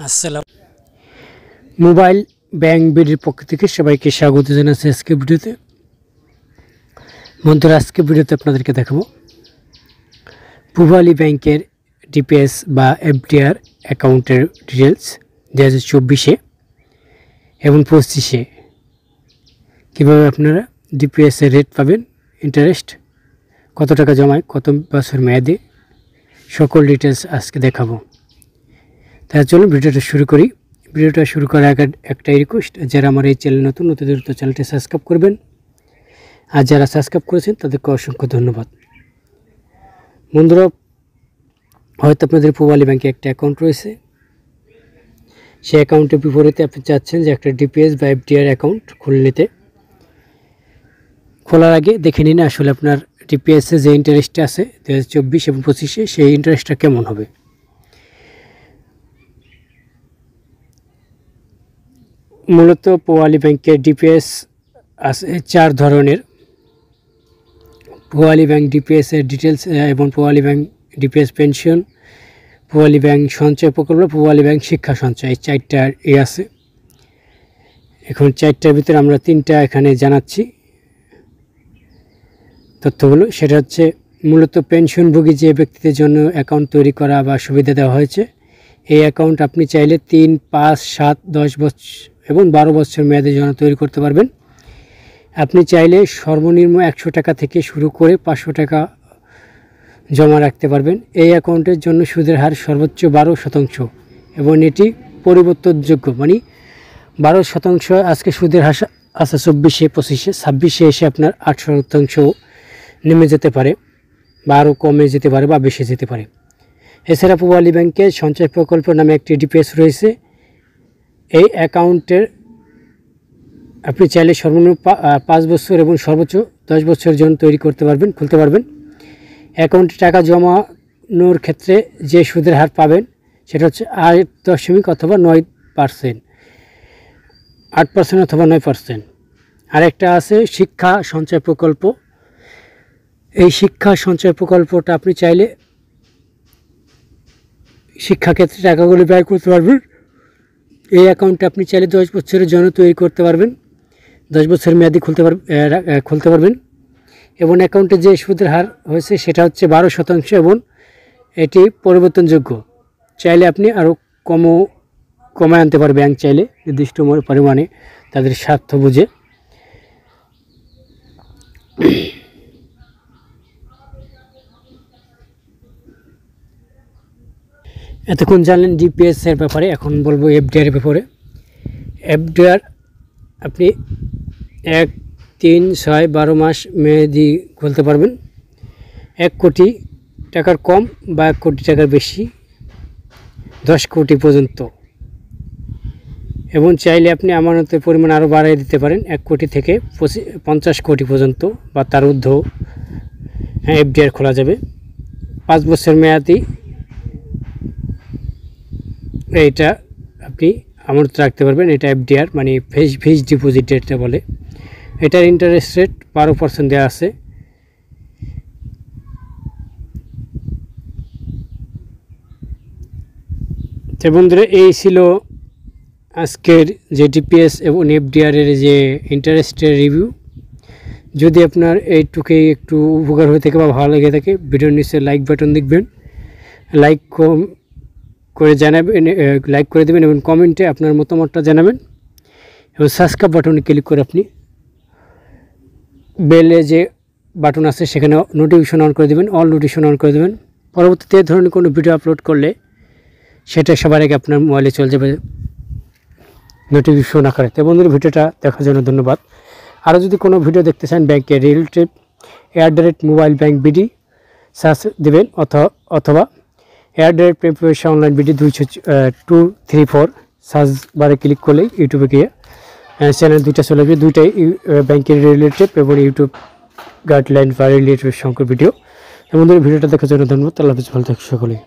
আসসালাম mobile bank বিডির পক্ষ থেকে সবাইকে স্বাগত জানাচ্ছি আজকে ভিডিওতে। বন্ধুরা, আজকে ভিডিওতে আপনাদেরকে দেখাবো পূবালী ব্যাংকের ডিপিএস বা এফডিআর অ্যাকাউন্টের ডিটেলস 2024 এবং 25 কীভাবে আপনারা ডিপিএসের রেট পাবেন, ইন্টারেস্ট কত টাকা জমায়, কত বছর মেয়াদে, সকল ডিটেলস আজকে দেখাবো। তাহলে চলুন ভিডিওটা শুরু করি। ভিডিওটা শুরু করার আগে একটাই রিকোয়েস্ট, যারা আমার এই চ্যানেল নতুন দ্রুত চ্যানেলটি সাবস্ক্রাইব করবেন, আর যারা সাবস্ক্রাইব করেছেন তাদেরকে অসংখ্য ধন্যবাদ। বন্ধুরা, হয়তো আপনাদের পূবালী ব্যাংকে একটা অ্যাকাউন্ট রয়েছে, সেই অ্যাকাউন্টের বিপরীতে আপনি চাচ্ছেন যে একটা ডিপিএস বা এফডিআর অ্যাকাউন্ট খুলে নিতে। খোলার আগে দেখে নিন আসলে আপনার ডিপিএসে যে ইন্টারেস্টটা আছে 2024 এবং 25 সেই ইন্টারেস্টটা কেমন হবে। মূলত পূবালী ব্যাংকের ডিপিএস আছে 4 ধরনের। পূবালী ব্যাংক ডিপিএসের ডিটেলস এবং Pubali bank DPS pension, Pubali bank সঞ্চয় প্রকল্প, পূবালী ব্যাংক শিক্ষা সঞ্চয়, এই 4টার আছে। এখন 4টার ভিতরে আমরা 3টা এখানে জানাচ্ছি তথ্যগুলো। সেটা হচ্ছে মূলত পেনশনভোগী যে ব্যক্তিদের জন্য অ্যাকাউন্ট তৈরি করা বা সুবিধা দেওয়া হয়েছে। এই অ্যাকাউন্ট আপনি চাইলে 3, 5, 7, 10 বছর এবং 12 বছর মেয়াদের জন্য তৈরি করতে পারবেন। আপনি চাইলে সর্বনিম্ন 100 টাকা থেকে শুরু করে 500 টাকা জমা রাখতে পারবেন। এই অ্যাকাউন্টের জন্য সুদের হার সর্বোচ্চ 12% এবং এটি পরিবর্তনযোগ্য, মানে 12% আজকে সুদের হার আছে 24, 25, 26 এসে আপনার 8% নেমে যেতে পারে, বা আরও কমে যেতে পারে বা বেশি যেতে পারে। এছাড়া পূবালী ব্যাংকের সঞ্চয় প্রকল্প নামে একটি ডিপিএস রয়েছে। এই অ্যাকাউন্টের আপনি চাইলে সর্বনিম্ন 5 বছর এবং সর্বোচ্চ 10 বছরের জন্য তৈরি করতে পারবেন, খুলতে পারবেন। অ্যাকাউন্টে টাকা জমানোর ক্ষেত্রে যে সুদের হার পাবেন সেটা হচ্ছে 8% অথবা 9%, 8% অথবা 9%। আরেকটা আছে শিক্ষা সঞ্চয় প্রকল্প। এই শিক্ষা সঞ্চয় প্রকল্পটা আপনি চাইলে শিক্ষাক্ষেত্রে টাকাগুলো ব্যয় করতে পারবেন। এই অ্যাকাউন্টটা আপনি চাইলে 10 বছরের জন্য তৈরি করতে পারবেন, 10 বছর মেয়াদি খুলতে পারবেন। এবং অ্যাকাউন্টে যে সুদের হার হয়েছে সেটা হচ্ছে 12% এবং এটি পরিবর্তনযোগ্য। চাইলে আপনি আরও কমায় আনতে পারবে ব্যাংক, চাইলে নির্দিষ্ট পরিমাণে তাদের স্বার্থ বুঝে। এতক্ষণ জানলেন ডিপিএসের ব্যাপারে, এখন বলবো এফডিআর ব্যাপারে। এফডিআর আপনি 1, 3, 6, 12 মাস মেয়াদি খুলতে পারবেন। 1 কোটি টাকার কম বা 1 কোটি টাকার বেশি, 10 কোটি পর্যন্ত। এবং চাইলে আপনি আমানতের পরিমাণ আরও বাড়িয়ে দিতে পারেন, 1 কোটি থেকে 50 কোটি পর্যন্ত বা তার ঊর্ধ্ব এফডিআর খোলা যাবে। 5 বছর মেয়াদি এইটা আপনি আমানত রাখতে পারবেন। এটা এফডিআর মানে ফিক্সড ডিপোজিট এটা বলে। এটার ইন্টারেস্ট রেট 12% দেওয়া আছে। তো বন্ধুরা, এই ছিল আজকের যে ডিপিএস এবং এফডিআরের যে ইন্টারেস্টের রিভিউ। যদি আপনার এইটুকুই একটু উপকার হয়ে থাকে বা ভালো লেগে থাকে, ভিডিওর নিচে লাইক বাটন দেখবেন, লাইক করে জানাবেন, লাইক করে দেবেন এবং কমেন্টে আপনার মতামতটা জানাবেন। এবং সাবস্ক্রাইব বাটনে ক্লিক করে আপনি বেলে যে বাটন আছে সেখানে নোটিফিকেশন অন করে দেবেন, অল নোটিফিকেশন অন করে দেবেন। পরবর্তীতে এই ধরনের কোনো ভিডিও আপলোড করলে সেটা সবার আগে আপনার মোবাইলে চলে যাবে নোটিফিকেশন আকারে। তো বন্ধুরা, ভিডিওটা দেখার জন্য ধন্যবাদ। আরও যদি কোনো ভিডিও দেখতে চান ব্যাংকের related, @mobile bank BD search দেবেন, অথবা @প্রিপারেশন অনলাইন বিডি 234 সার্চ বারে ক্লিক করলেই ইউটিউবে গিয়ে চ্যানেল 2টা চলে আসবে। 2টাই ব্যাংকের রিলেটেড এবং ইউটিউব গাইডলাইন বা রিলেটেড সংখ্যক ভিডিও। বন্ধুরা, ভিডিওটা দেখার জন্য ধন্যবাদ। আল্লাহ হাফেজ, ভালো থাকুন সকলেই।